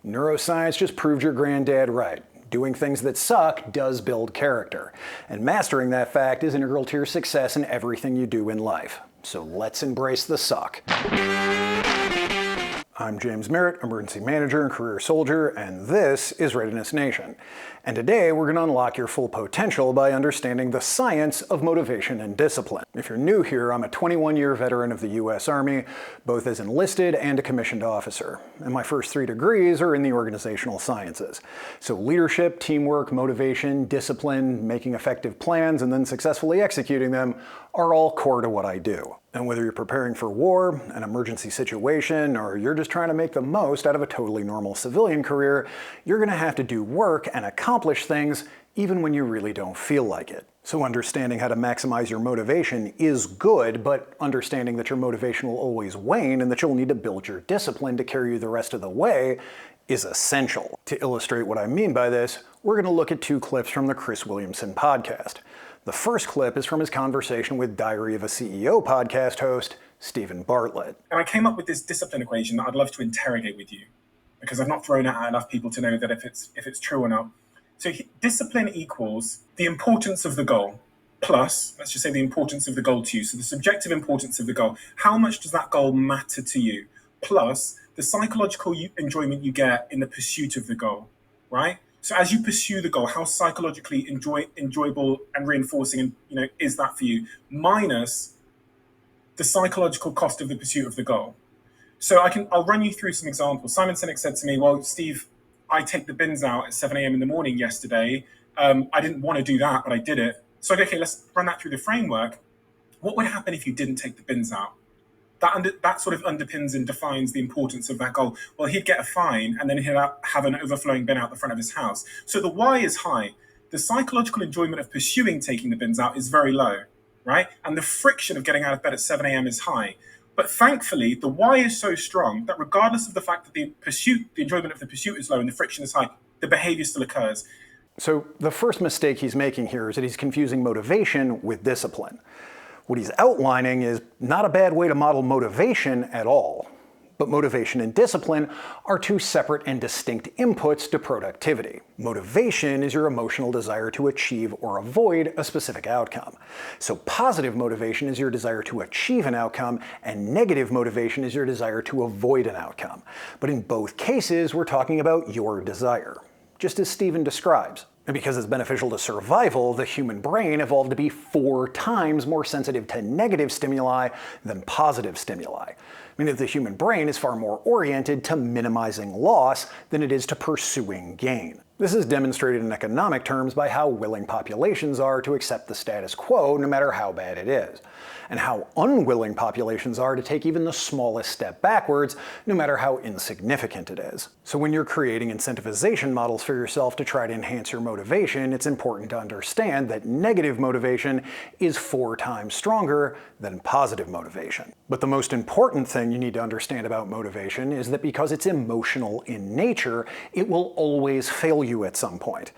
Neuroscience just proved your granddad right. Doing things that suck does build character, and mastering that fact is integral to your success in everything you do in life. So let's embrace the suck. I'm James Merritt, Emergency Manager and Career Soldier, and this is Readiness Nation. And today we're going to unlock your full potential by understanding the science of motivation and discipline. If you're new here, I'm a 21-year veteran of the U.S. Army, both as enlisted and a commissioned officer. And my first 3 degrees are in the organizational sciences. So leadership, teamwork, motivation, discipline, making effective plans, and then successfully executing them are all core to what I do. And whether you're preparing for war, an emergency situation, or you're just trying to make the most out of a totally normal civilian career, you're going to have to do work and accomplish things even when you really don't feel like it. So understanding how to maximize your motivation is good, but understanding that your motivation will always wane and that you'll need to build your discipline to carry you the rest of the way is essential. To illustrate what I mean by this, we're going to look at 2 clips from the Chris Williamson podcast. The first clip is from his conversation with Diary of a CEO podcast host, Steven Bartlett. And I came up with this discipline equation that I'd love to interrogate with you, because I've not thrown it at enough people to know that if it's true or not. So discipline equals the importance of the goal plus, let's just say, the importance of the goal to you. So the subjective importance of the goal. How much does that goal matter to you? Plus the psychological enjoyment you get in the pursuit of the goal, right? So as you pursue the goal, how psychologically enjoyable and reinforcing is that for you? Minus the psychological cost of the pursuit of the goal. So I'll run you through some examples. Simonsinek said to me, well, Steve, I take the bins out at 7 a.m. in the morning yesterday. I didn't want to do that, but I did it. So okay, let's run that through the framework. What would happen if you didn't take the bins out? That sort of underpins and defines the importance of that goal. Well, he'd get a fine and then he'd have an overflowing bin out the front of his house. So the why is high. The psychological enjoyment of pursuing taking the bins out is very low, right? And the friction of getting out of bed at 7 a.m. is high. But thankfully, the why is so strong that regardless of the fact that the enjoyment of the pursuit is low and the friction is high, the behavior still occurs. So the first mistake he's making here is that he's confusing motivation with discipline. What he's outlining is not a bad way to model motivation at all. But motivation and discipline are 2 separate and distinct inputs to productivity. Motivation is your emotional desire to achieve or avoid a specific outcome. So positive motivation is your desire to achieve an outcome, and negative motivation is your desire to avoid an outcome. But in both cases, we're talking about your desire, just as Steven describes. And because it's beneficial to survival, the human brain evolved to be 4 times more sensitive to negative stimuli than positive stimuli. Meaning that the human brain is far more oriented to minimizing loss than it is to pursuing gain. This is demonstrated in economic terms by how willing populations are to accept the status quo no matter how bad it is, and how unwilling populations are to take even the smallest step backwards no matter how insignificant it is. So when you're creating incentivization models for yourself to try to enhance your motivation, it's important to understand that negative motivation is 4 times stronger than positive motivation. But the most important thing you need to understand about motivation is that because it's emotional in nature, it will always fail you at some point.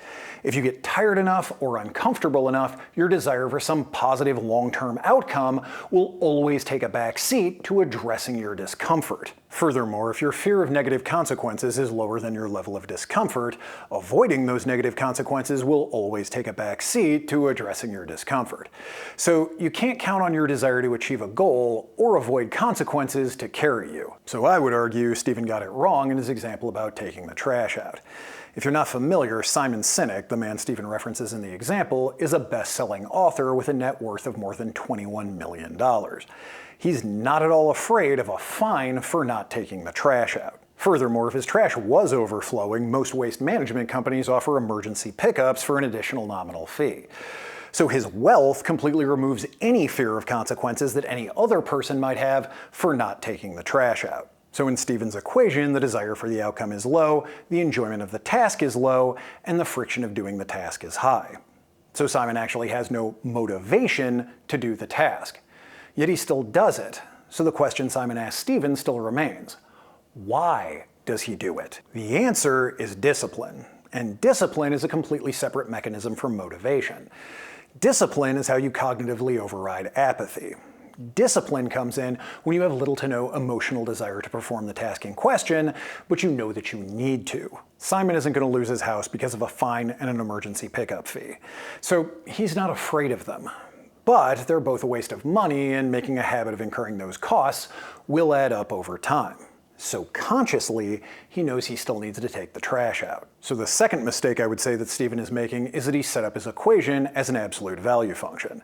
If you get tired enough or uncomfortable enough, your desire for some positive long-term outcome will always take a back seat to addressing your discomfort. Furthermore, if your fear of negative consequences is lower than your level of discomfort, avoiding those negative consequences will always take a back seat to addressing your discomfort. So you can't count on your desire to achieve a goal or avoid consequences to carry you. So I would argue Steven got it wrong in his example about taking the trash out. If you're not familiar, Simonsinek, the man Steven references in the example, is a best-selling author with a net worth of more than $21 million. He's not at all afraid of a fine for not taking the trash out. Furthermore, if his trash was overflowing, most waste management companies offer emergency pickups for an additional nominal fee. So his wealth completely removes any fear of consequences that any other person might have for not taking the trash out. So in Steven's equation, the desire for the outcome is low, the enjoyment of the task is low, and the friction of doing the task is high. So Simon actually has no motivation to do the task. Yet he still does it. So the question Simon asked Steven still remains. Why does he do it? The answer is discipline. And discipline is a completely separate mechanism from motivation. Discipline is how you cognitively override apathy. Discipline comes in when you have little to no emotional desire to perform the task in question, but you know that you need to. Simon isn't going to lose his house because of a fine and an emergency pickup fee. So he's not afraid of them. But they're both a waste of money, and making a habit of incurring those costs will add up over time. So consciously, he knows he still needs to take the trash out. So the second mistake I would say that Stephen is making is that he set up his equation as an absolute value function,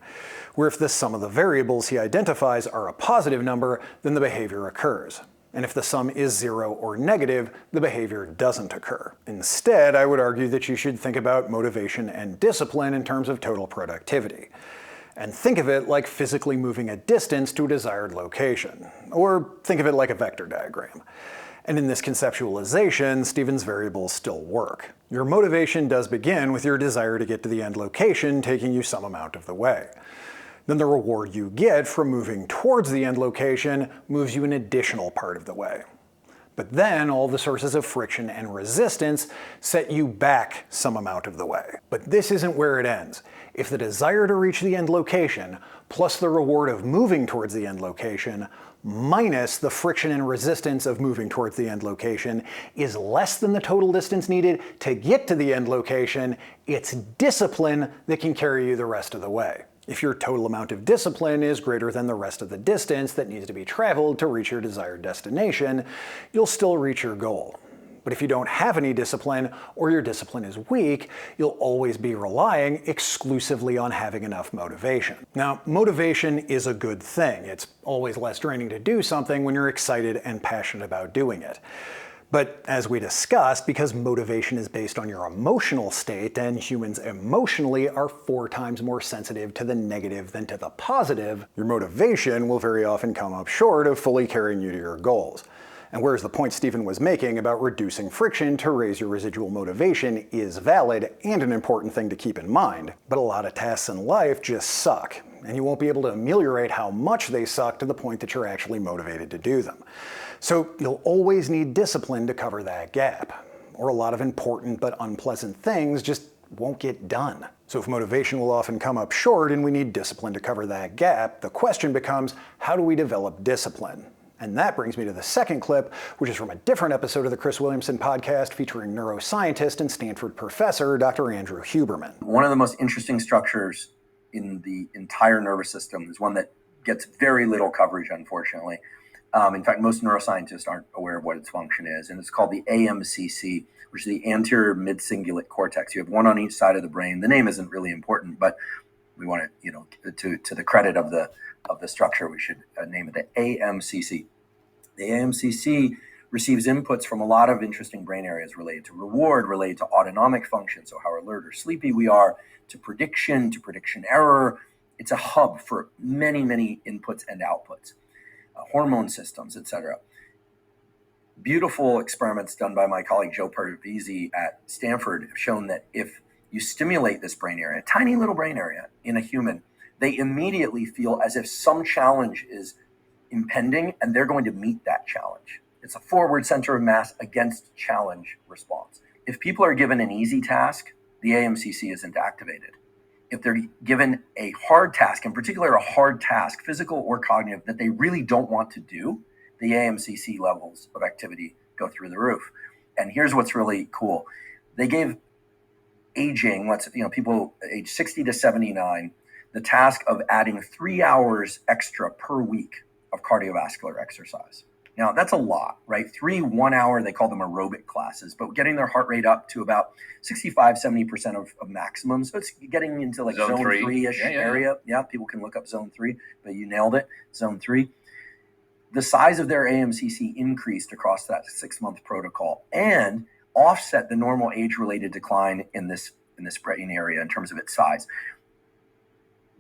where if the sum of the variables he identifies are a positive number, then the behavior occurs. And if the sum is 0 or negative, the behavior doesn't occur. Instead, I would argue that you should think about motivation and discipline in terms of total productivity. And think of it like physically moving a distance to a desired location. Or think of it like a vector diagram. And in this conceptualization, Stephen's variables still work. Your motivation does begin with your desire to get to the end location, taking you some amount of the way. Then the reward you get from moving towards the end location moves you an additional part of the way. But then all the sources of friction and resistance set you back some amount of the way. But this isn't where it ends. If the desire to reach the end location, plus the reward of moving towards the end location, minus the friction and resistance of moving towards the end location, is less than the total distance needed to get to the end location, it's discipline that can carry you the rest of the way. If your total amount of discipline is greater than the rest of the distance that needs to be traveled to reach your desired destination, you'll still reach your goal. But if you don't have any discipline, or your discipline is weak, you'll always be relying exclusively on having enough motivation. Now, motivation is a good thing. It's always less draining to do something when you're excited and passionate about doing it. But as we discussed, because motivation is based on your emotional state, and humans emotionally are 4 times more sensitive to the negative than to the positive, your motivation will very often come up short of fully carrying you to your goals. And whereas the point Stephen was making about reducing friction to raise your residual motivation is valid and an important thing to keep in mind, but a lot of tasks in life just suck, and you won't be able to ameliorate how much they suck to the point that you're actually motivated to do them. So you'll always need discipline to cover that gap, or a lot of important but unpleasant things just won't get done. So if motivation will often come up short and we need discipline to cover that gap, the question becomes, how do we develop discipline? And that brings me to the second clip, which is from a different episode of the Chris Williamson podcast featuring neuroscientist and Stanford professor, Dr. Andrew Huberman. One of the most interesting structures in the entire nervous system is one that gets very little coverage, unfortunately. In fact, most neuroscientists aren't aware of what its function is, and it's called the AMCC, which is the anterior mid-cingulate cortex. You have one on each side of the brain. The name isn't really important, but we want it, to the credit of the structure, we should name it the AMCC. The AMCC receives inputs from a lot of interesting brain areas related to reward, related to autonomic function, so how alert or sleepy we are, to prediction error. It's a hub for many, many inputs and outputs, hormone systems, etc. Beautiful experiments done by my colleague Joe Parvisi at Stanford have shown that if you stimulate this brain area, a tiny little brain area in a human, they immediately feel as if some challenge is impending and they're going to meet that challenge. It's a forward center of mass against challenge response. If people are given an easy task, the AMCC isn't activated. If they're given a hard task, in particular a hard task, physical or cognitive, that they really don't want to do, the AMCC levels of activity go through the roof. And here's what's really cool. They gave aging, people age 60 to 79, the task of adding 3 hours extra per week of cardiovascular exercise. Now, that's a lot, right? 3 1-hour, they call them aerobic classes, but getting their heart rate up to about 65, 70% of maximum. So it's getting into like zone 3-ish area. Yeah, people can look up zone 3, but you nailed it, zone 3. The size of their AMCC increased across that 6-month protocol and offset the normal age-related decline in this brain area in terms of its size.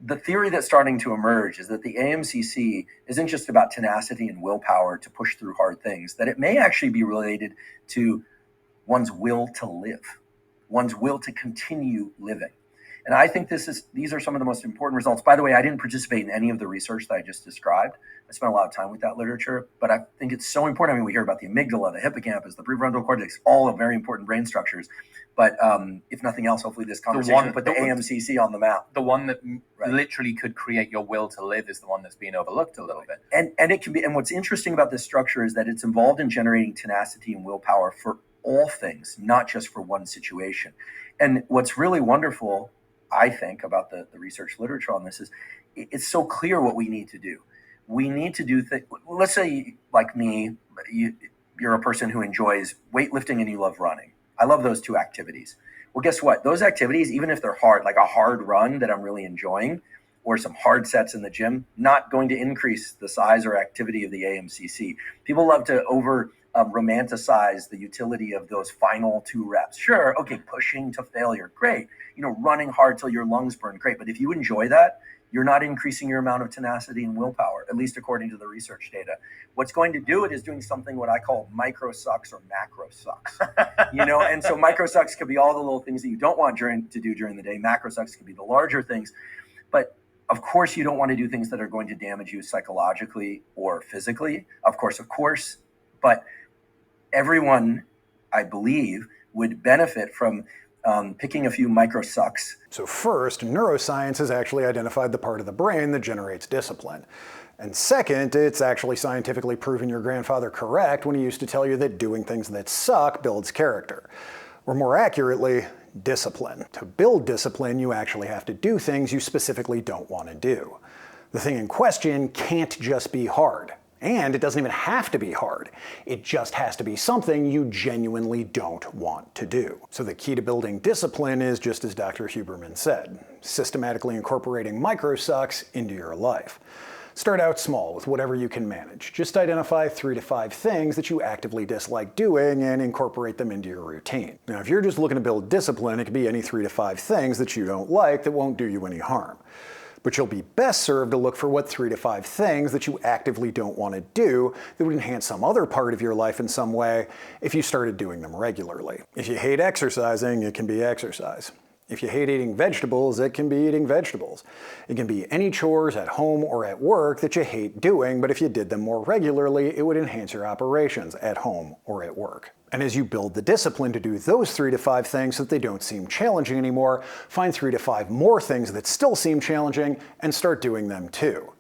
The theory that's starting to emerge is that the AMCC isn't just about tenacity and willpower to push through hard things, that it may actually be related to one's will to live, one's will to continue living. And I think these are some of the most important results. By the way, I didn't participate in any of the research that I just described. I spent a lot of time with that literature, but I think it's so important. I mean, we hear about the amygdala, the hippocampus, the prefrontal cortex, all very important brain structures. But if nothing else, hopefully this conversation put the AMCC on the map. The one that literally could create your will to live is the one that's been overlooked a little bit. And it can be. And what's interesting about this structure is that it's involved in generating tenacity and willpower for all things, not just for one situation. And what's really wonderful, I think, about the research literature on this is it's so clear what we need to do. We need to do things. Let's say, like me, you're a person who enjoys weightlifting and you love running. I love those two activities. Well, guess what? Those activities, even if they're hard, like a hard run that I'm really enjoying, or some hard sets in the gym, not going to increase the size or activity of the AMCC. People love to romanticize the utility of those final 2 reps. Sure, okay, pushing to failure, great. Running hard till your lungs burn, great. But if you enjoy that, you're not increasing your amount of tenacity and willpower, at least according to the research data. What's going to do it is doing something what I call micro sucks or macro sucks. And so micro sucks could be all the little things that you don't want to do during the day. Macro sucks could be the larger things. But of course, you don't want to do things that are going to damage you psychologically or physically. Of course. But everyone, I believe, would benefit from picking a few micro sucks. So first, neuroscience has actually identified the part of the brain that generates discipline. And second, it's actually scientifically proven your grandfather correct when he used to tell you that doing things that suck builds character. Or more accurately, discipline. To build discipline, you actually have to do things you specifically don't want to do. The thing in question can't just be hard. And it doesn't even have to be hard. It just has to be something you genuinely don't want to do. So the key to building discipline is just as Dr. Huberman said, systematically incorporating micro-sucks into your life. Start out small with whatever you can manage. Just identify 3 to 5 things that you actively dislike doing and incorporate them into your routine. Now, if you're just looking to build discipline, it could be any 3 to 5 things that you don't like that won't do you any harm. But you'll be best served to look for what 3 to 5 things that you actively don't want to do that would enhance some other part of your life in some way if you started doing them regularly. If you hate exercising, it can be exercise. If you hate eating vegetables, it can be eating vegetables. It can be any chores at home or at work that you hate doing, but if you did them more regularly, it would enhance your operations at home or at work. And as you build the discipline to do those 3 to 5 things so that they don't seem challenging anymore, find 3 to 5 more things that still seem challenging and start doing them too.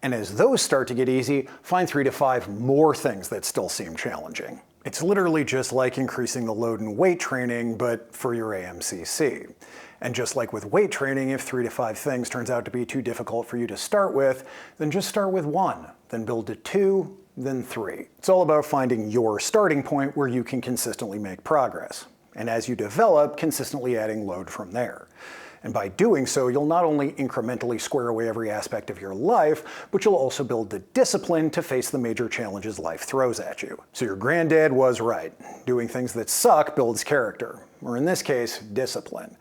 And as those start to get easy, find 3 to 5 more things that still seem challenging. It's literally just like increasing the load in weight training, but for your AMCC. And just like with weight training, if 3 to 5 things turns out to be too difficult for you to start with, then just start with 1, then build to 2, then 3. It's all about finding your starting point where you can consistently make progress. And as you develop, consistently adding load from there. And by doing so, you'll not only incrementally square away every aspect of your life, but you'll also build the discipline to face the major challenges life throws at you. So your granddad was right. Doing things that suck builds character, or in this case, discipline.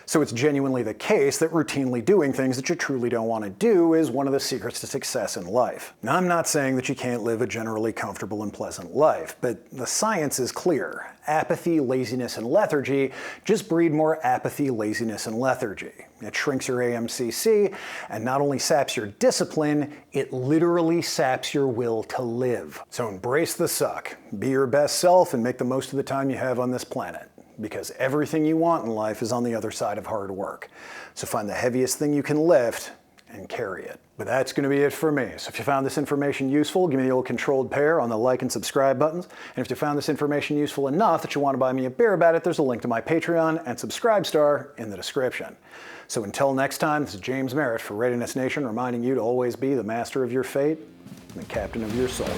So it's genuinely the case that routinely doing things that you truly don't want to do is one of the secrets to success in life. Now, I'm not saying that you can't live a generally comfortable and pleasant life, but the science is clear. Apathy, laziness, and lethargy just breed more apathy, laziness, and lethargy. It shrinks your AMCC, and not only saps your discipline, it literally saps your will to live. So embrace the suck, be your best self, and make the most of the time you have on this planet. Because everything you want in life is on the other side of hard work. So find the heaviest thing you can lift and carry it. But that's going to be it for me. So if you found this information useful, give me the old controlled pair on the like and subscribe buttons. And if you found this information useful enough that you want to buy me a beer about it, there's a link to my Patreon and Subscribe Star in the description. So until next time, this is James Merritt for Readiness Nation, reminding you to always be the master of your fate and the captain of your soul.